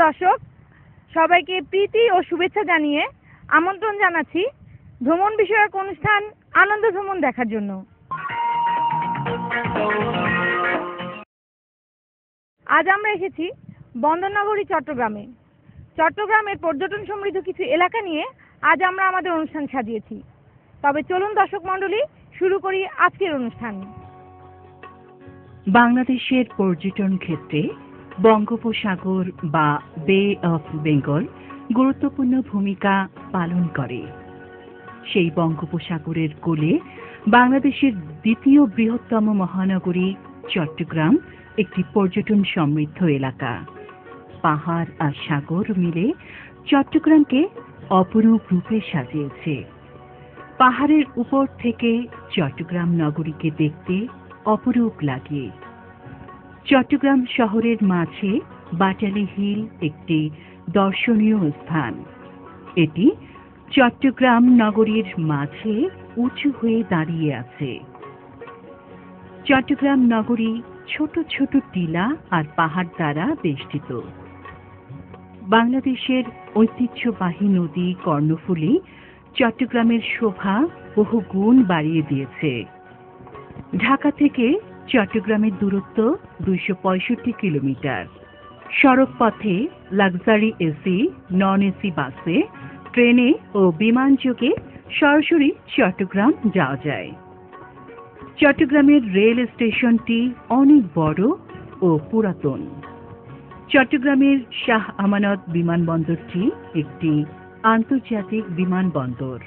দর্শক, সবাইকে প্রীতি ও শুভেচ্ছা জানিয়ে আমন্ত্রণ জানাচ্ছি ভ্রমণ বিষয়ক অনুষ্ঠান আনন্দ ভ্রমণ দেখার জন্য। আজ আমরা এসেছি বন্দরনগরী চট্টগ্রামে। চট্টগ্রামের পর্যটন সমৃদ্ধ কিছু এলাকা নিয়ে আজ আমরা আমাদের অনুষ্ঠান সাজিয়েছি। তবে চলুন দর্শক মণ্ডলী, শুরু করি আজকের অনুষ্ঠান। বাংলাদেশের পর্যটন ক্ষেত্রে বঙ্গোপসাগর বা বে অফ বেঙ্গল গুরুত্বপূর্ণ ভূমিকা পালন করে। সেই বঙ্গোপসাগরের কোলে বাংলাদেশের দ্বিতীয় বৃহত্তম মহানগরী চট্টগ্রাম একটি পর্যটন সমৃদ্ধ এলাকা। পাহাড় আর সাগর মিলে চট্টগ্রামকে অপরূপ রূপে সাজিয়েছে। পাহাড়ের উপর থেকে চট্টগ্রাম নগরীকে দেখতে অপরূপ লাগে। চট্টগ্রাম শহরের মাঝে বাটালি হিল একটি দর্শনীয় স্থান। এটি চট্টগ্রাম নগরীর মাঝে উঁচু হয়ে দাঁড়িয়ে আছে। চট্টগ্রাম নগরী ছোট ছোট টিলা আর পাহাড় দ্বারা বেষ্টিত। বাংলাদেশের ঐতিহ্যবাহী নদী কর্ণফুলী চট্টগ্রামের শোভা বহু গুণ বাড়িয়ে দিয়েছে। ঢাকা থেকে চট্টগ্রামের দূরত্ব 265 কিলোমিটার। সড়ক পথে লাক্সারি এসি, নন এসি বাসে, ট্রেনে ও বিমান যোগে সরাসরি চট্টগ্রাম যাওয়া যায়। চট্টগ্রামের রেল স্টেশনটি অনেক বড় ও পুরাতন। চট্টগ্রামের শাহ আমানত বিমানবন্দরটি একটি আন্তর্জাতিক বিমানবন্দর।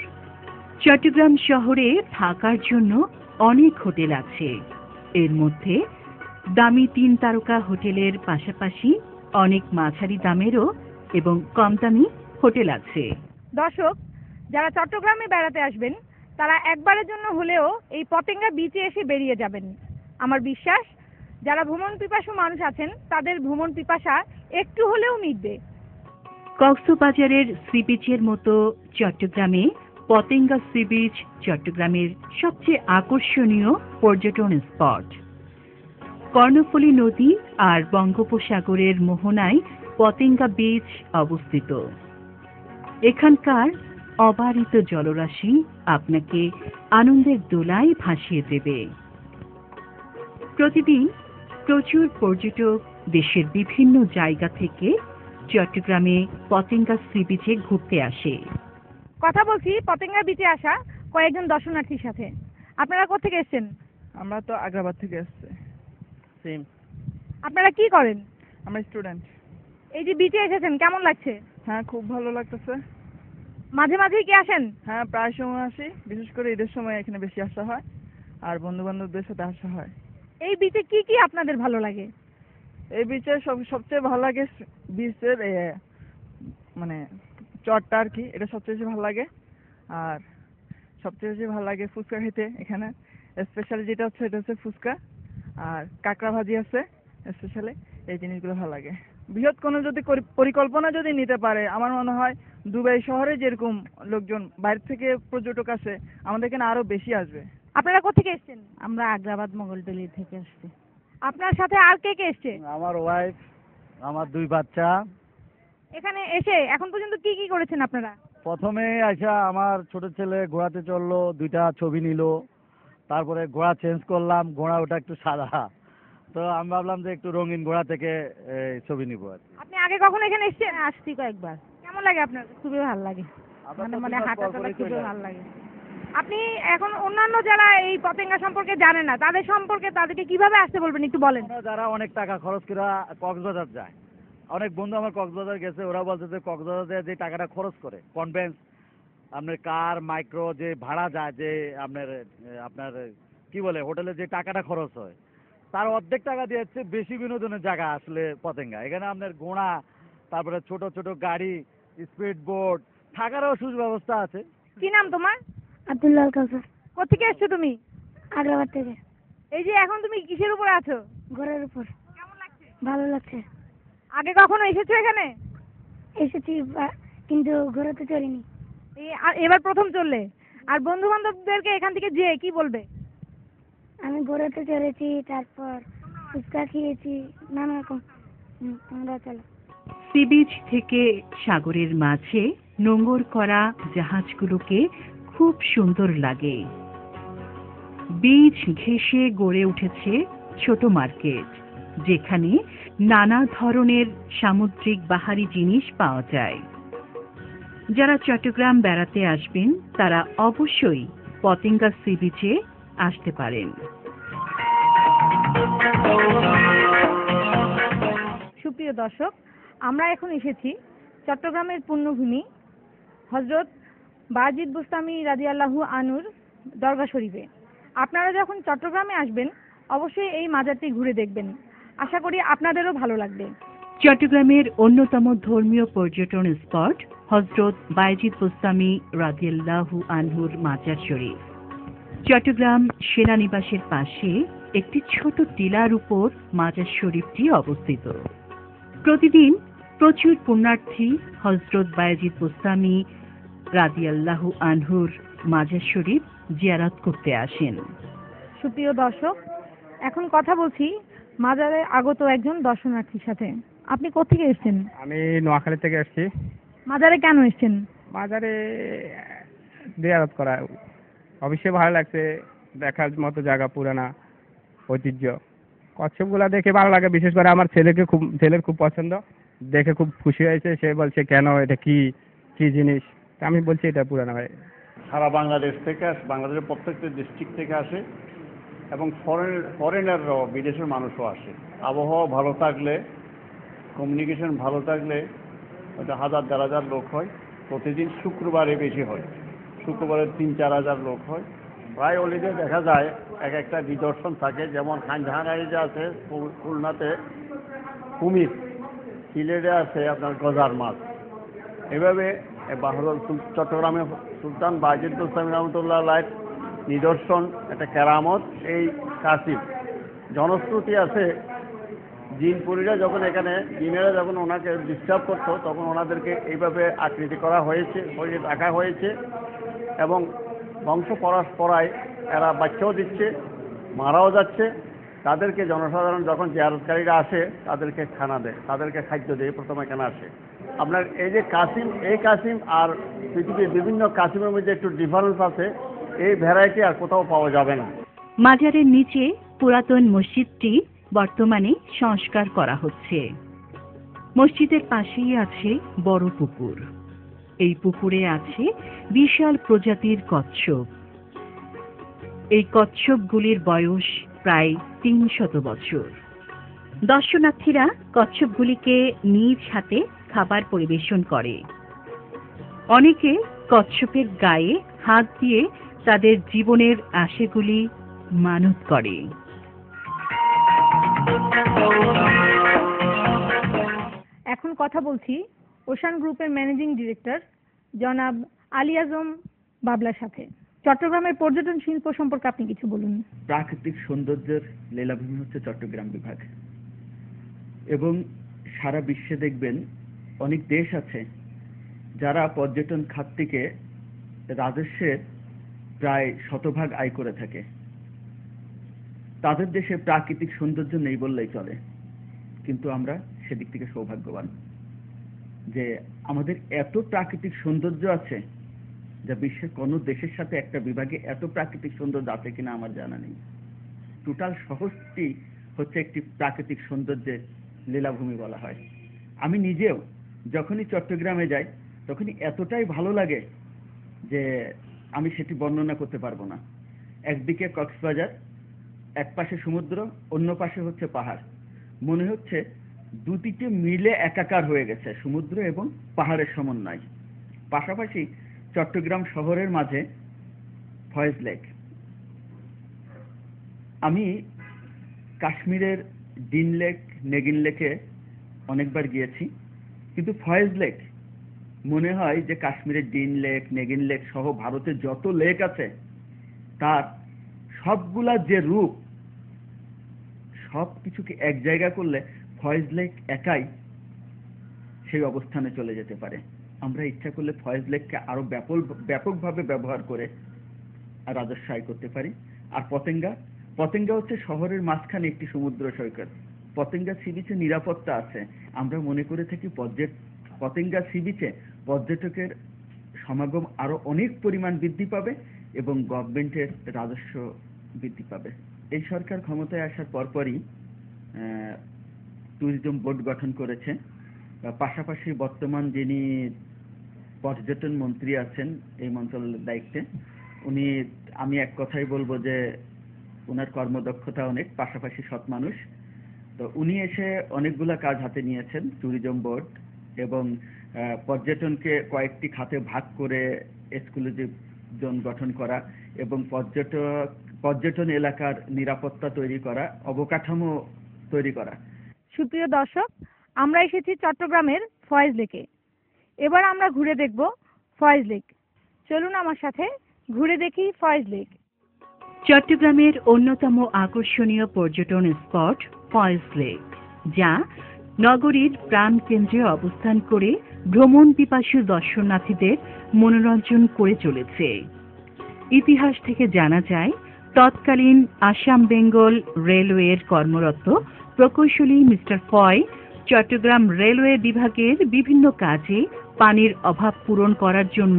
চট্টগ্রাম শহরে থাকার জন্য অনেক হোটেল আছে। এর মধ্যে দামি 3 তারকা হোটেলের পাশাপাশি অনেক মাঝারি দামেরও এবং কম দামি হোটেল আছে। দর্শক, যারা চট্টগ্রামে বেড়াতে আসবেন তারা একবারের জন্য হলেও এই পতেঙ্গা বিচে এসে বেরিয়ে যাবেন। আমার বিশ্বাস, যারা ভ্রমণ পিপাসু মানুষ আছেন তাদের ভ্রমণ পিপাসা একটু হলেও মিটবে। কক্সবাজারের সি বিচের মতো চট্টগ্রামে পতেঙ্গা সি বিচ চট্টগ্রামের সবচেয়ে আকর্ষণীয় পর্যটন স্পট। কর্ণফুলী নদী আর বঙ্গোপসাগরের মোহনায় পতেঙ্গা বিচ অবস্থিত। এখানকার অবারিত জলরাশি আপনাকে আনন্দের দোলায় ভাসিয়ে দেবে। প্রতিদিন প্রচুর পর্যটক দেশের বিভিন্ন জায়গা থেকে চট্টগ্রামে পতেঙ্গা সি বিচে ঘুরতে আসে। কথা বলছি পতেঙ্গা বিচে আসা কয়েকজন দর্শনার্থীর সাথে। আপনারা কোথা থেকে এসেছেন? আমরা তো আগ্রাবাদ থেকে এসেছি। সেম। আপনারা কি করেন? আমরা স্টুডেন্ট। এই যে বিচে এসেছেন, কেমন লাগছে? হ্যাঁ, খুব ভালো লাগতেছে। মাঝে মাঝেই কি আসেন? হ্যাঁ, প্রায় সময় আসি, বিশেষ করে ঈদের সময় এখানে বেশি আসা হয় আর বন্ধু বান্ধবদের সাথে আসা হয়। এই বিচে কি কি আপনাদের ভালো লাগে? এই বিচে সবচেয়ে ভালো লাগে বিচের মানে চটটা আর কি, এটা সবচেয়ে বেশি ভালো লাগে। আর সবচেয়ে বেশি ভালো লাগে ফুচকা খেতে। এখানে স্পেশাল যেটা হচ্ছে এটা হচ্ছে ফুচকা আর কাঁকড়া ভাজি আছে স্পেশালি। এই জিনিসগুলো ভালো লাগে। বৃহৎ কোনো যদি পরিকল্পনা যদি নিতে পারে, আমার মনে হয় দুবাই শহরে যেরকম লোকজন বাইরে থেকে পর্যটক আসে, আমাদের এখানে আরো বেশি আসবে। আপনারা কোথা থেকে এসেছেন? আমরা আগ্রাবাদ মোগলটুলি থেকে আসছি। আপনার সাথে আর কে কে এসছে? আমার ওয়াইফ, আমার 2 বাচ্চা। এখানে এসে এখন পর্যন্ত কি কি করেছেন আপনারা? প্রথমে আইসা আমার ছোট ছেলে ঘোড়াতে চড়লো, 2টা ছবি নিল। তারপরে ঘোড়া চেঞ্জ করলাম, ঘোড়া ওটা একটু সাদা, তো আমি ভাবলাম যে একটু রঙিন ঘোড়া থেকে ছবি নিব আর কি। আপনি আগে কখনো এখানে এসেছেন? আসছি কয়েকবার। কেমন লাগে আপনার? খুবই ভালো লাগে, মানে হাঁটা চলা খুবই ভালো লাগে। আপনি এখন অন্যান্য যারা এই পতেঙ্গা সম্পর্কে জানে না, তাদের সম্পর্কে তাদেরকে কিভাবে আসতে বলবেন একটু বলেন। যারা অনেক টাকা খরচ করে কক্সবাজার যায়, অনেক বন্ধু আমার কক্সবাজার গেছে, ওরা বলছে যে কক্সবাজারে যে টাকাটা খরচ করে কনভেন্স, আপনার কার মাইক্রো যে ভাড়া যায়, যে আপনার কি বলে হোটেলে যে টাকাটা খরচ হয়, তার অর্ধেক টাকা দিয়ে হচ্ছে বেশি বিনোদনের জায়গা আসলে পতেঙ্গা। এখানে আপনার ঘোড়া, তারপরে ছোট ছোট গাড়ি, স্পিড বোট, থাকারও সুব্যবস্থা আছে। কি নাম তোমার? আব্দুল্লাহ কাউসার। কোথেকে এসছো তুমি? আগ্রাবাদ থেকে। এই যে এখন তুমি কিসের উপরে আছো? ঘোড়ার উপর। কেমন লাগছে? ভালো লাগছে। আগে কখনো এসেছো এখানে? এসেছি কিন্তু ঘোড়াতে চড়িনি। এবার প্রথম চললে। আর বন্ধু বান্ধবদেরকে এখান থেকে যেয়ে কি বলবে? আমি ঘোড়াতে চড়েছি, তারপর ফুচকা খেয়েছি, নানা রকম। তোমরা চলো। সি বিচ থেকে সাগরের মাঝে নোঙর করা জাহাজগুলোকে খুব সুন্দর লাগে। বিচ ঘেঁষে গড়ে উঠেছে ছোট মার্কেট, যেখানে নানা ধরনের সামুদ্রিক বাহারি জিনিস পাওয়া যায়। যারা চট্টগ্রাম বেড়াতে আসবেন তারা অবশ্যই পতেঙ্গা সি বিচে আসতে পারেন। সুপ্রিয় দর্শক, আমরা এখন এসেছি চট্টগ্রামের পুণ্যভূমি হযরত বায়েজিদ বুস্তামি রাদিয়াল্লাহু আনহুর দরগা শরীফে। আপনারা যখন চট্টগ্রামে আসবেন অবশ্যই এই মাজারটি ঘুরে দেখবেন, আশা করি আপনাদেরও ভালো লাগবে। চট্টগ্রামের অন্যতম ধর্মীয় পর্যটন স্পট হযরত বায়েজিদ বুস্তামি রাদিয়াল্লাহু আনহুর মাজার শরীফ। চট্টগ্রাম সেনানিবাসের পাশে একটি ছোট টিলার উপর মাজার শরীফটি অবস্থিত। প্রতিদিন প্রচুর পুণ্যার্থী হযরত বায়েজিদ বুস্তামি রাদিয়াল্লাহু আনহুর মাজার শরীফ জিয়ারত করতে আসেন। সুপ্রিয় দর্শক, এখন কথা বলছি মাজারে আগত একজন দর্শনার্থীর সাথে। আপনি কোত্থেকে এসেছেন? আমি নোয়াখালী থেকে এসেছি। মাজারে কেন এসেছেন? মাজারে জিয়ারত করা অবশ্যই ভালো লাগছে, দেখার মতো জায়গা, পুরানা ঐতিহ্য। কচ্ছপগুলা দেখে ভালো লাগে, বিশেষ করে আমার ছেলের খুব পছন্দ, দেখে খুব খুশি হয়েছে। সে বলছে কেন এটা কি কি জিনিস, তা আমি বলছি এটা পুরানা ভাই। সারা বাংলাদেশ থেকে বাংলাদেশের প্রত্যেকটা ডিস্ট্রিক্ট থেকে আসে এবং ফরেনাররাও, বিদেশের মানুষও আসে। আবহাওয়া ভালো থাকলে, কমিউনিকেশন ভালো থাকলে হয়তো 1000-1500 লোক হয়। প্রতিদিন শুক্রবারে বেশি হয়, শুক্রবারে 3-4 হাজার লোক হয়। প্রায় হলিডে দেখা যায় এক একটা নিদর্শন থাকে, যেমন খানজাহানারিতে আছে খুলনাতে কুমির, সিলেটে আছে আপনার গজার মাছ। এভাবে চট্টগ্রামে সুলতান বায়েজিদ বুস্তামি রহমতুল্লাহ আলাইহির নিদর্শন, একটা কেরামত এই কাসিম। জনশ্রুতি আছে জিনপুরীরা যখন এখানে জিনেরা যখন ওনাকে ডিস্টার্ব করতো তখন ওনাদেরকে এইভাবে আকৃতি করা হয়েছে, রাখা হয়েছে এবং বংশ পরায় এরা বাচ্চাও দিচ্ছে, মারাও যাচ্ছে। তাদেরকে জনসাধারণ যখন জিয়ারতকারীরা আসে তাদেরকে খানা দেয়, তাদেরকে খাদ্য দিয়ে প্রথমে এখানে আসে। আপনার এই যে কাসিম, এই কাসিম আর পৃথিবীর বিভিন্ন কাসিমের মধ্যে একটু ডিফারেন্স আছে, এই ভ্যারাইটি আর কোথাও পাওয়া যাবে না। মাজারের নিচে পুরাতন মসজিদটি বর্তমানে সংস্কার করা হচ্ছে। মসজিদের পাশেই আছে বড় পুকুর। এই পুকুরে আছে বিশাল প্রজাতির কচ্ছপ। এই কচ্ছপগুলির বয়স প্রায় 300 বছর। দর্শনার্থীরা কচ্ছপগুলিকে নিজ হাতে খাবার পরিবেশন করে। অনেকে কচ্ছপের গায়ে হাত দিয়ে তাদের জীবনের আশাগুলি মানত করে। এখন কথা বলছি ওশান গ্রুপের ম্যানেজিং ডিরেক্টর জনাব আলী আজম বাবলার সাথে। চট্টগ্রামের পর্যটন শিল্প সম্পর্কে আপনি কিছু বলুন। প্রাকৃতিক সৌন্দর্যের লীলাভূমি হচ্ছে চট্টগ্রাম বিভাগ, এবং সারা বিশ্বে দেখবেন অনেক দেশ আছে যারা পর্যটন খাত থেকে রাজস্বের প্রায় 100% আয় করে থাকে। তাদের দেশে প্রাকৃতিক সৌন্দর্য নেই বললেই চলে, কিন্তু আমরা সেদিক থেকে সৌভাগ্যবান যে আমাদের এত প্রাকৃতিক সৌন্দর্য আছে যা বিশ্বের কোনো দেশের সাথে একটা বিভাগে এত প্রাকৃতিক সৌন্দর্য আছে কিনা আমার জানা নেই। টোটাল শহরটি হচ্ছে একটি প্রাকৃতিক সৌন্দর্যের লীলাভূমি বলা হয়। আমি নিজেও যখনই চট্টগ্রামে যাই তখনই এতটাই ভালো লাগে যে আমি সেটি বর্ণনা করতে পারবো না। একদিকে কক্সবাজার, এক পাশে সমুদ্র, অন্য পাশে হচ্ছে পাহাড়। মনে হচ্ছে দুটিতে মিলে একাকার হয়ে গেছে, সমুদ্র এবং পাহাড়ের সমন্বয়। পাশাপাশি চট্টগ্রাম শহরের মাঝে ফয়েজ লেক। আমি কাশ্মীরের ডিন লেক, নেগিন লেকে অনেকবার গিয়েছি, কিন্তু ফয়েজ লেক মনে হয় যে কাশ্মীরের ডিন লেক, নেগিন লেক সহ ভারতের যত লেক আছে তার সবগুলা যে রূপ, সব কিছুকে এক জায়গা করলে ফয়েজ লেক একাই সেই অবস্থানে চলে যেতে পারে। আমরা ইচ্ছা করলে ফয়েজ লেককে আরো ব্যাপকভাবে ব্যবহার করে রাজস্ব আয় করতে পারি। আর পতেঙ্গা হচ্ছে শহরের মাঝখানে একটি সমুদ্র সৈকত, পতেঙ্গা সি বিচে নিরাপত্তা আছে, আমরা মনে করে থাকি পতেঙ্গা সি বিচে পর্যটকের সমাগম আরো অনেক পরিমাণ বৃদ্ধি পাবে এবং গভর্নমেন্টের রাজস্ব বৃদ্ধি পাবে। এই সরকার ক্ষমতায় আসার পরপরই ট্যুরিজম বোর্ড গঠন করেছে। পাশাপাশি বর্তমান যিনি পর্যটন মন্ত্রী আছেন এই মন্ত্রণালয়ের দায়িত্বে, আমি এক কথাই বলবো যে ওনার কর্মদক্ষতা অনেক, পাশাপাশি সৎ মানুষ। তো উনি এসে অনেকগুলা কাজ হাতে নিয়েছেন ট্যুরিজম বোর্ড, এবং পর্যটনকে কয়েকটি খাতে ভাগ করে এক্সক্লুসিভ জোন গঠন করা এবং পর্যটন এলাকার নিরাপত্তা তৈরি করা, অবকাঠামো তৈরি করা। সুপ্রিয় দর্শক, আমরা এসেছি চট্টগ্রামের ফয়েজ লেকে। এবার আমরা ঘুরে দেখব ফয়েজ লেক। চলুন আমার সাথে ঘুরে দেখি ফয়েজ লেক। চট্টগ্রামের অন্যতম আকর্ষণীয় পর্যটন স্পট ফয়েজ লেক, যা নগরীর প্রাণকেন্দ্রে অবস্থান করে ভ্রমণ পিপাসু দর্শনার্থীদের মনোরঞ্জন করে চলেছে। ইতিহাস থেকে জানা যায়, তৎকালীন আসাম বেঙ্গল রেলওয়ের কর্মরত প্রকৌশলী মিস্টার ফয় চট্টগ্রাম রেলওয়ে বিভাগের বিভিন্ন কাজে পানির অভাব পূরণ করার জন্য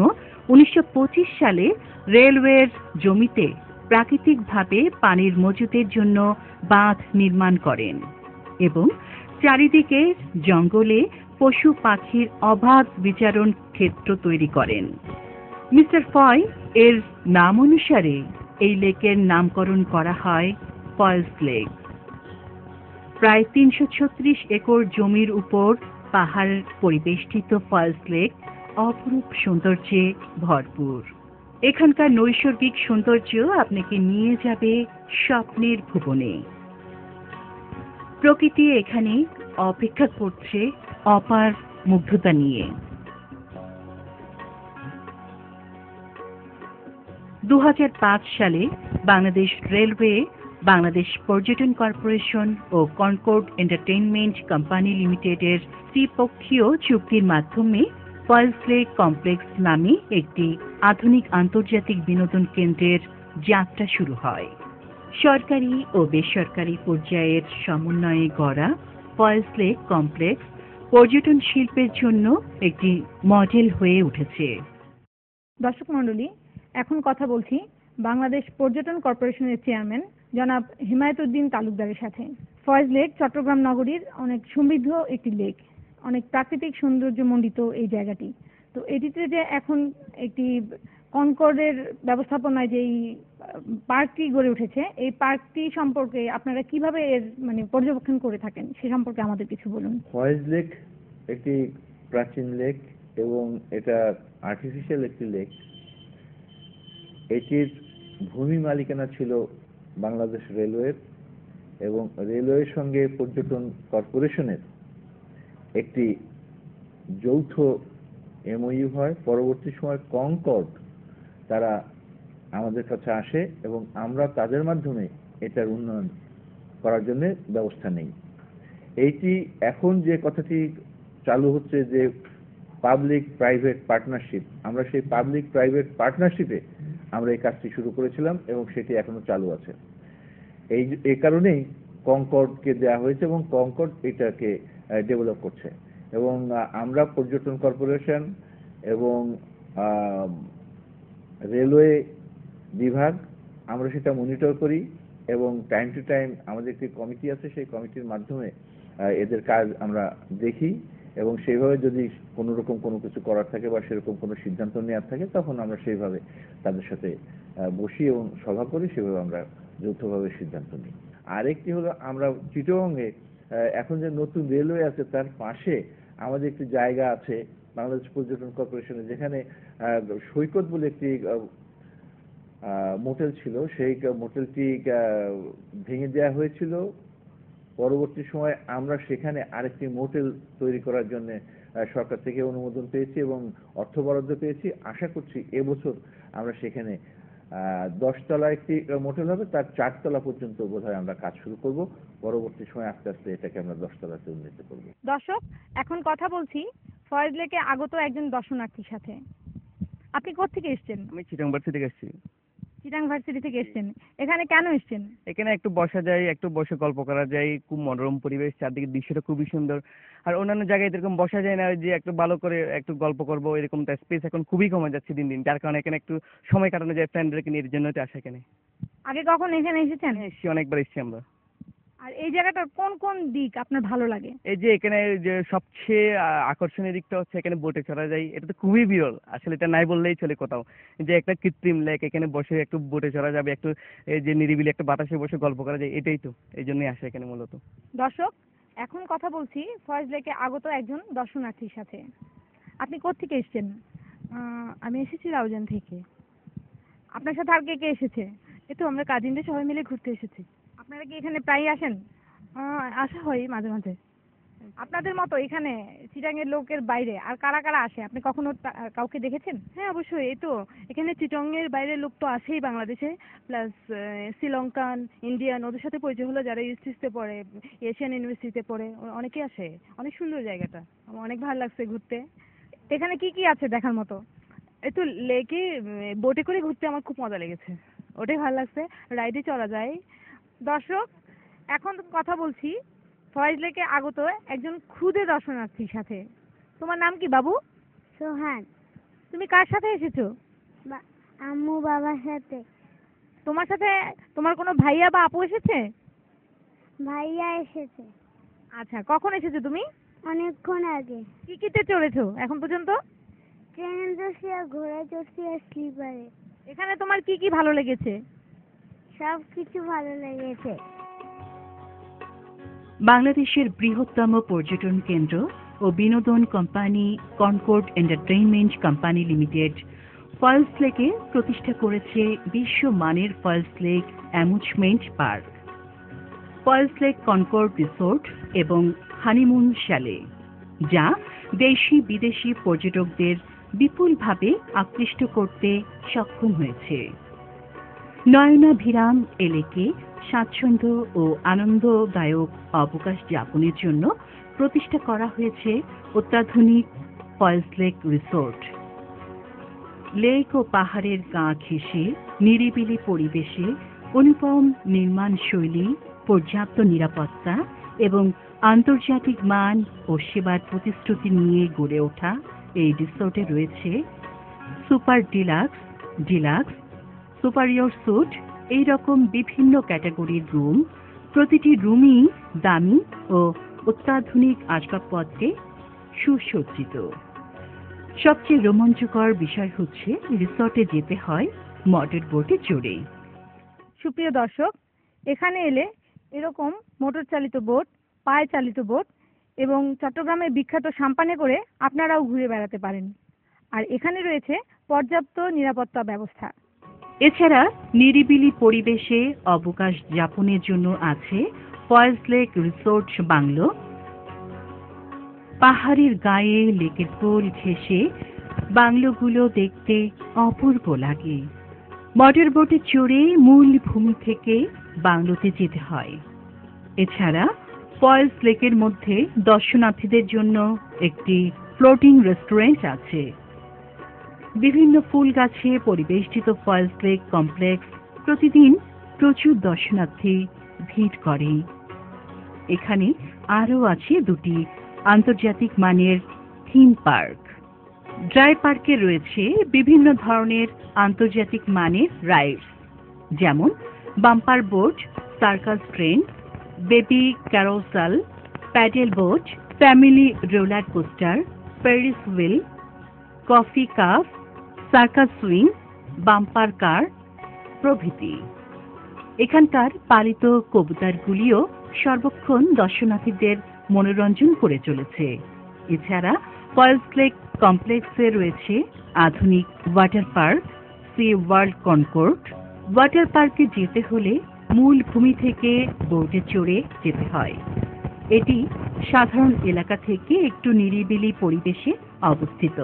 1925 সালে রেলওয়ের জমিতে প্রাকৃতিকভাবে পানির মজুতের জন্য বাঁধ নির্মাণ করেন এবং চারিদিকে জঙ্গলে পশু পাখির অবাধ বিচরণ ক্ষেত্র তৈরি করেন। মিস্টার ফয় এর নাম অনুসারে এই লেকের নামকরণ করা হয় ফয়েজ লেক। প্রায় 336 একর জমির উপর পাহাড় পরিবেষ্টিত ফয়েজ লেক অপরূপ সৌন্দর্যে ভরপুর। এখানকার নৈসর্গিক সৌন্দর্য আপনাকে নিয়ে যাবে স্বপ্নের ভুবনে। প্রকৃতি এখানে অপেক্ষা করছে অপার মুগ্ধতা নিয়ে। 2005 সালে বাংলাদেশ রেলওয়ে, বাংলাদেশ পর্যটন কর্পোরেশন ও কনকর্ড এন্টারটেইনমেন্ট কোম্পানি লিমিটেডের ত্রিপক্ষীয় চুক্তির মাধ্যমে ফয়েজ লেক কমপ্লেক্স নামে একটি আধুনিক আন্তর্জাতিক বিনোদন কেন্দ্রের যাত্রা শুরু হয়। সরকারি ও বেসরকারি পর্যায়ের সমন্বয়ে গড়া ফয়েজ লেক কমপ্লেক্স পর্যটন শিল্পের জন্য একটি মডেল হয়ে উঠেছে। দর্শক মণ্ডলী, এখন কথা বলছি বাংলাদেশ পর্যটন কর্পোরেশনের চেয়ারম্যান জনাব হিমায়তুদ্দিন তালুকদারের সাথে। ফয়েজ লেক চট্টগ্রাম নগরীর অনেক সমৃদ্ধ একটি লেক, অনেক প্রাকৃতিক সৌন্দর্যমণ্ডিত এই জায়গাটি। তো এটিতে যে এখন একটি কনকর্ডের ব্যবস্থাপনায় যে এই পার্কটি গড়ে উঠেছে, এই পার্কটি সম্পর্কে আপনারা কিভাবে এর পর্যবেক্ষণ করে থাকেন সে সম্পর্কে আমাদের কিছু বলুন। ফয়েজ লেক একটি প্রাচীন লেক এবং এটা আর্টিফিশিয়াল একটি লেক। এটির ভূমি মালিকানা ছিল বাংলাদেশ রেলওয়ের এবং রেলওয়ের সঙ্গে পর্যটন কর্পোরেশনের একটি যৌথ এমওইউ হয়। পরবর্তী সময় কনকর্ড তারা আমাদের কাছে আসে এবং আমরা তাদের মাধ্যমে এটার উন্নয়ন করার জন্য ব্যবস্থা নেই। এইটি এখন যে কথাটি চালু হচ্ছে যে পাবলিক প্রাইভেট পার্টনারশিপ, আমরা সেই পাবলিক প্রাইভেট পার্টনারশিপে আমরা এই কাজটি শুরু করেছিলাম এবং সেটি এখনো চালু আছে। এই কারণেই কনকর্ডকে দেওয়া হয়েছে এবং কনকর্ড এটাকে ডেভেলপ করছে এবং আমরা পর্যটন কর্পোরেশন এবং রেলওয়ে বিভাগ আমরা সেটা মনিটর করি এবং টাইম টু টাইম আমাদের একটি কমিটি আছে, সেই কমিটির মাধ্যমে এদের কাজ আমরা দেখি এবং সেইভাবে যদি কোনো রকম কোনো কিছু করার থাকে বা সেরকম কোনো সিদ্ধান্ত নেওয়ার থাকে তখন আমরা সেইভাবে তাদের সাথে বসি এবং সভা করি, সেভাবে আমরা যৌথভাবে সিদ্ধান্ত নিই। আরেকটি হলো আমরা চিটাগংয়ে এখন যে নতুন রেলওয়ে আছে তার পাশে আমাদের একটি জায়গা আছে বাংলাদেশ পর্যটন কর্পোরেশনের, যেখানে সৈকত বলে একটি মোটেল ছিল। সেই মোটেলটি ভেঙে দেওয়া হয়েছিল। পরবর্তী সময় আমরা সেখানে আরেকটি মোটেল তৈরি করার জন্য সরকার থেকে অনুমোদন পেয়েছি এবং অর্থ বরাদ্দ পেয়েছি। আশা করছি এবছর আমরা সেখানে 10 তলা একটি মোটেল হবে, তার 4 তলা পর্যন্ত বোধহয় আমরা কাজ শুরু করব। পরবর্তী সময় আস্তে আস্তে এটাকে আমরা 10 তলাতে উন্নীত করব। দর্শক, এখন কথা বলছি ফয়েজ লেকে আগত একজন দর্শনার্থীর সাথে। আপনি কোথা থেকে এসেছেন? আমি চিটাগং থেকে এসেছি। চিটাং ভার্সিটি থেকে এসেছেন, এখানে কেন এসেছেন? এখানে একটু বসা যায়, একটু বসে গল্প করা যায়, খুব মনোরম পরিবেশ, চারদিকে দৃশ্যটা খুবই সুন্দর। আর অন্যান্য জায়গায় এরকম বসা যায় না, যে একটু ভালো করে একটু গল্প করবো, এরকমটা স্পেস এখন খুবই কমে যাচ্ছে দিন দিন, যার কারণে এখানে একটু সময় কাটানো যায় ফ্রেন্ডদেরকে নিয়ে, এর জন্যই তো আসা এখানে। আগে কখন এখানে এসেছেন? এসছি, অনেকবার এসছি আমরা। আর এই জায়গাটার কোন কোন দিক আপনার ভালো লাগে? এই যে এখানে যে সবচেয়ে আকর্ষণীয় দিকটা হচ্ছে এখানে বোটে চড়া যায়, এটা তো খুবই বিরল, আসলে এটা নাই বললেই চলে কোথাও। যে একটা কৃত্রিম লেক, এখানে বসে একটু বোটে চড়া যাবে, একটু এই যে নিরিবিলি একটা বাতাসে বসে গল্প করা যায়, এটাই তো, এই জন্যই আসে এখানে মূলত। দর্শক, এখন কথা বলছি ফয়েজ লেকে আগত একজন দর্শনার্থীর সাথে। আপনি কোত্থেকে এসেছেন? আমি এসেছি রাউজান থেকে। আপনার সাথে আর কে কে এসেছে? এই তো আমরা কাজিনদের সবাই মিলে ঘুরতে এসেছি। আপনারা কি এখানে প্রায়ই আসেন? আসা হয় মাঝে মাঝে। আপনাদের মতো এখানে চিটাঙের লোকের বাইরে আর কারা কারা আসে? আপনি কখনো কাউকে দেখেছেন? হ্যাঁ অবশ্যই, এই তো এখানে চিটংয়ের বাইরের লোক তো আসেই বাংলাদেশে, প্লাস শ্রীলঙ্কান, ইন্ডিয়ান, ওদের সাথে পরিচয় হলো যারা ইউএসসিতে পড়ে, এশিয়ান ইউনিভার্সিটিতে পড়ে, অনেকেই আসে। অনেক সুন্দর জায়গাটা, আমার অনেক ভালো লাগছে ঘুরতে। এখানে কি কি আছে দেখার মতো? এই তো লেকে বোটে করে ঘুরতে আমার খুব মজা লেগেছে, ওটাই ভালো লাগছে। রাইডে চড়া যায়। দর্শক, এখন কথা বলছি ফয়েজ লেকে আগত একজন ক্ষুদে দর্শনার্থীর সাথে। তোমার নাম কি বাবু? সোহান। তুমি কার সাথে এসেছো? আম্মু বাবার সাথে। তোমার সাথে তোমার কোনো ভাইয়া বা আপু এসেছে? ভাইয়া এসেছে। আচ্ছা, কখন এসেছো তুমি? অনেকক্ষণ আগে। কি কিতে চড়েছো এখন পর্যন্ত? ট্রেনে চড়ছি, আর ঘোড়ায় চড়ছি, আর স্লিপারে। এখানে তোমার কি কি ভালো লেগেছে? সব কিছু ভালো লেগেছে। বাংলাদেশের বৃহত্তম পর্যটন কেন্দ্র ও বিনোদন company Concord entertainment company limited Foy's লেকে প্রতিষ্ঠা করেছে বিশ্বমানের Foy's Lake amusement park, Foy's Lake Concord resort এবং হানিমুন শ্যালে, যা দেশি বিদেশি পর্যটকদের বিপুলভাবে আকৃষ্ট করতে সক্ষম হয়েছে। নয়নাভিরাম এ লেকে স্বাচ্ছন্দ্য ও আনন্দদায়ক অবকাশ যাপনের জন্য প্রতিষ্ঠা করা হয়েছে অত্যাধুনিক ফয়েজ লেক রিসোর্ট। লেক ও পাহাড়ের গা ঘেঁষে নিরিবিলি পরিবেশে অনুপম নির্মাণ শৈলী, পর্যাপ্ত নিরাপত্তা এবং আন্তর্জাতিক মান ও সেবার প্রতিশ্রুতি নিয়ে গড়ে ওঠা এই রিসোর্টে রয়েছে super deluxe, deluxe, superior suite, এই রকম বিভিন্ন ক্যাটাগরির রুম। প্রতিটি রুমই দামি ও অত্যাধুনিক আসবাবপত্রে সুসজ্জিত। সবচেয়ে রোমাঞ্চকর বিষয় হচ্ছে রিসর্টে যেতে হয় মোটর বোটে চড়ে। সুপ্রিয় দর্শক, এখানে এলে এরকম মোটর চালিত বোট, পায়ে চালিত বোট এবং চট্টগ্রামের বিখ্যাত সাম্পানে করে আপনারাও ঘুরে বেড়াতে পারেন। আর এখানে রয়েছে পর্যাপ্ত নিরাপত্তা ব্যবস্থা। এছাড়া নিরিবিলি পরিবেশে অবকাশ যাপনের জন্য আছে ফয়েজ লেক রিসোর্ট বাংলো। পাহাড়ের গায়ে লেকের কোল ঘেঁষে বাংলোগুলো দেখতে অপূর্ব লাগে। মোটর বোটে চড়ে মূল ভূমি থেকে বাংলোতে যেতে হয়। এছাড়া ফয়েজ লেকের মধ্যে দর্শনার্থীদের জন্য একটি ফ্লোটিং রেস্টুরেন্ট আছে। বিভিন্ন ফুল গাছে পরিবেষ্টিত ফয়েজ লেক কমপ্লেক্স প্রতিদিন প্রচুর দর্শনার্থী ভিড় করে। এখানে আরও আছে দুটি আন্তর্জাতিক মানের থিম পার্ক। ড্রাই পার্কে রয়েছে বিভিন্ন ধরনের আন্তর্জাতিক মানের রাইডস, যেমন bumper boat, circus train, baby carousel, pedal boat, family roller coaster, Ferris wheel, coffee cup, circus swing, bumper কার প্রভৃতি। এখানকার পালিত কবুতরগুলিও সর্বক্ষণ দর্শনার্থীদের মনোরঞ্জন করে চলেছে। এছাড়া ফয়েজ লেক কমপ্লেক্সে রয়েছে আধুনিক water park, sea world Concord. Water পার্কে যেতে হলে মূল ভূমি থেকে বোটে চড়ে যেতে হয়। এটি সাধারণ এলাকা থেকে একটু নিরিবিলি পরিবেশে অবস্থিত।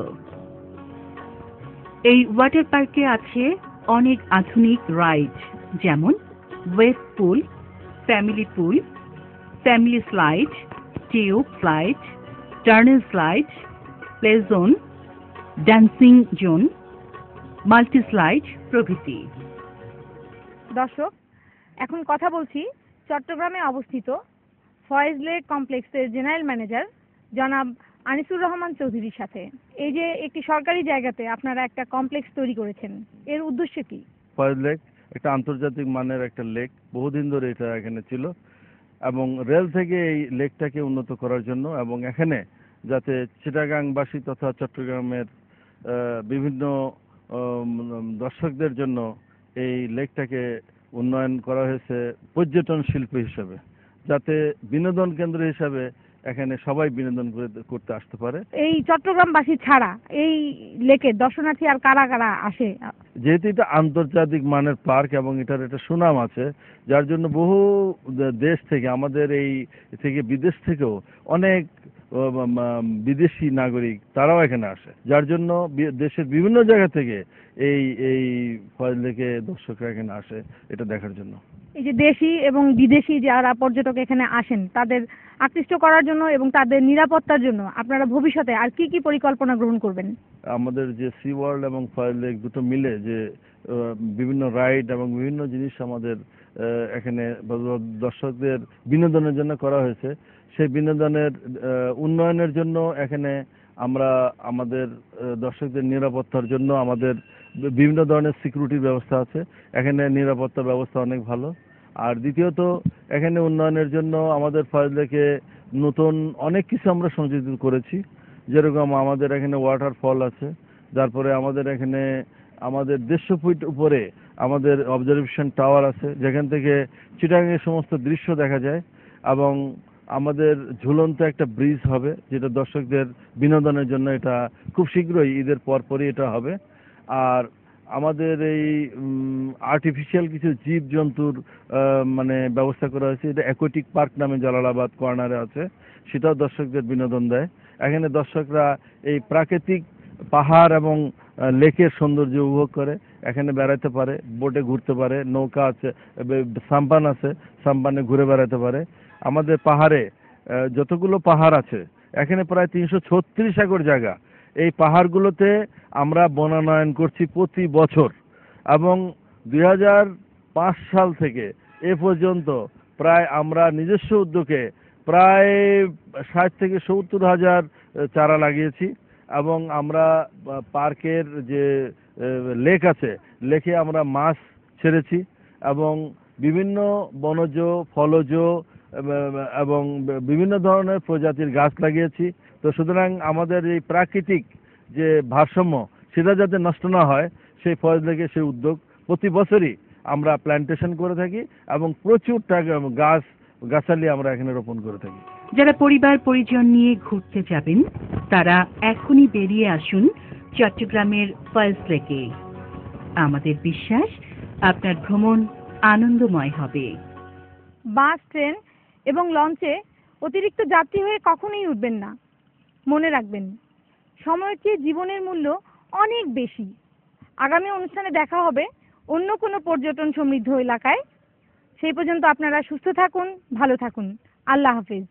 এই ওয়াটার পার্কে আছে অনেক আধুনিক রাইড, যেমন wave pool, family slide, tube slide, tunnel slide, play zone, dancing zone, multi slide প্রভৃতি। দর্শক, এখন কথা বলছি চট্টগ্রামে অবস্থিত ফয়েজ লেক কমপ্লেক্সের জেনারেল ম্যানেজার জনাব আনিসুর রহমান চৌধুরীর সাথে। এই যে একটি সরকারি জায়গাতে আপনারা একটা কমপ্লেক্স তৈরি করেছেন, এর উদ্দেশ্য কি? ফয়েজ লেক একটা আন্তর্জাতিক মানের একটা লেক, বহুদিন ধরে এটা এখানে ছিল এবং রেল থেকে এই লেকটাকে উন্নত করার জন্য এবং এখানে যাতে চিটাগাংবাসী তথা চট্টগ্রামের বিভিন্ন দর্শকদের জন্য এই লেকটাকে উন্নয়ন করা হয়েছে পর্যটন শিল্প হিসাবে, যাতে বিনোদন কেন্দ্র হিসাবে এখানে সবাই বিনোদন করতে আসতে পারে। এই চট্টগ্রামবাসী ছাড়া এই লেকে দর্শনার্থী আর কারা কারা আসে? যেহেতু এটা আন্তর্জাতিক মানের পার্ক এবং এটার একটা সুনাম আছে, যার জন্য বহু দেশ থেকে, আমাদের এই থেকে বিদেশ থেকেও অনেক বিদেশি নাগরিক তারাও এখানে আসে, যার জন্য দেশের বিভিন্ন জায়গা থেকে এই এই ফয়েজ লেকে দর্শকরা এখানে আসে এটা দেখার জন্য। এই যে দেশি এবং বিদেশি যারা পর্যটক এখানে আসেন তাদের আকৃষ্ট করার জন্য এবং তাদের নিরাপত্তার জন্য আপনারা ভবিষ্যতে আর কি কি পরিকল্পনা গ্রহণ করবেন? আমাদের যে সি ওয়ার্ল্ড এবং ফয়েজ লেক দুটো মিলে যে বিভিন্ন রাইড এবং বিভিন্ন জিনিস আমাদের এখানে দর্শকদের বিনোদনের জন্য করা হয়েছে, সেই বিনোদনের উন্নয়নের জন্য এখানে আমরা আমাদের দর্শকদের নিরাপত্তার জন্য আমাদের বিভিন্ন ধরনের সিকিউরিটির ব্যবস্থা আছে, এখানে নিরাপত্তার ব্যবস্থা অনেক ভালো। আর দ্বিতীয়ত এখানে উন্নয়নের জন্য আমাদের ফয়েজ লেকে নতুন অনেক কিছু আমরা সংযোজিত করেছি, যেরকম আমাদের এখানে ওয়াটারফল আছে, তারপরে আমাদের এখানে আমাদের 150 ফিট উপরে আমাদের অবজারভেশন টাওয়ার আছে, যেখান থেকে চিটাগাংয়ের সমস্ত দৃশ্য দেখা যায়, এবং আমাদের ঝুলন্ত একটা ব্রিজ হবে যেটা দর্শকদের বিনোদনের জন্য, এটা খুব শীঘ্রই ঈদের পরপরই এটা হবে। আর আমাদের এই আর্টিফিশিয়াল কিছু জীব জন্তুর মানে ব্যবস্থা করা হয়েছে, এটা অ্যাকোয়াটিক পার্ক নামে জালালাবাদ কর্নারে আছে, সেটাও দর্শকদের বিনোদন দেয়। এখানে দর্শকরা এই প্রাকৃতিক পাহাড় এবং লেকের সৌন্দর্য উপভোগ করে, এখানে বেড়াতে পারে, বোটে ঘুরতে পারে, নৌকা আছে, সাম্পান আছে, সাম্পানে ঘুরে বেড়াতে পারে। আমাদের পাহাড়ে যতগুলো পাহাড় আছে এখানে প্রায় 336 একর জায়গা, এই পাহাড়গুলোতে আমরা বনায়ন করছি প্রতি বছর, এবং 2005 সাল থেকে এ পর্যন্ত প্রায় আমরা নিজস্ব উদ্যোগে প্রায় 60 থেকে 70 হাজার চারা লাগিয়েছি, এবং আমরা পার্কের যে লেক আছে, লেকে আমরা মাছ ছেড়েছি এবং বিভিন্ন বনজ ফলজ এবং বিভিন্ন ধরনের প্রজাতির গাছ লাগিয়েছি। তো সুতরাং আমাদের এই প্রাকৃতিক যে ভারসাম্য সেটা যাতে নষ্ট না হয়, সেই ফয়েজ লেকে সেই উদ্যোগ প্রতি বছরই আমরা প্ল্যান্টেশন করে থাকি এবং প্রচুর গাছালি আমরা এখানে রোপণ করে থাকি। যারা পরিবার পরিজন নিয়ে ঘুরতে যাবেন তারা এখনই বেরিয়ে আসুন চট্টগ্রামের ফয়েজ লেকে। আমাদের বিশ্বাস আপনার ভ্রমণ আনন্দময় হবে। বাস, ট্রেন এবং লঞ্চে অতিরিক্ত যাত্রী হয়ে কখনোই উঠবেন না। মনে রাখবেন, সময়ের চেয়ে জীবনের মূল্য অনেক বেশি। আগামী অনুষ্ঠানে দেখা হবে অন্য কোনো পর্যটন সমৃদ্ধ এলাকায়। সেই পর্যন্ত আপনারা সুস্থ থাকুন, ভালো থাকুন। আল্লাহ হাফেজ।